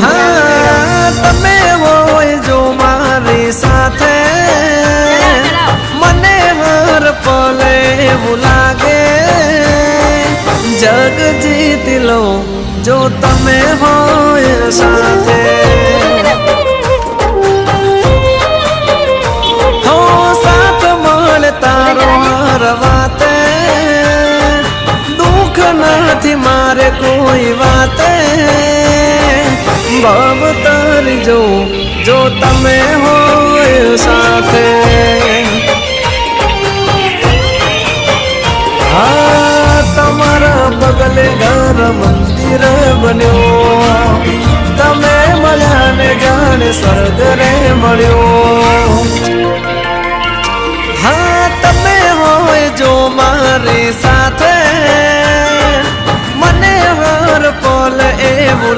हाँ तमे होय जो मारी साथे मने हर पले એવું લાગે जग जीत लो जो तमे होय साथे हो साथ मळ तारो हर वाते दुख નથી मारे कोई वाते भव तारी जो तमे होय साथे हाँ तमारा बगले घर मंदिर बन्यो तमे मळ्या ने जाने स्वर्ग रे मळ्यो हाँ तमे होय जो मारी साथे मने हर पल એવું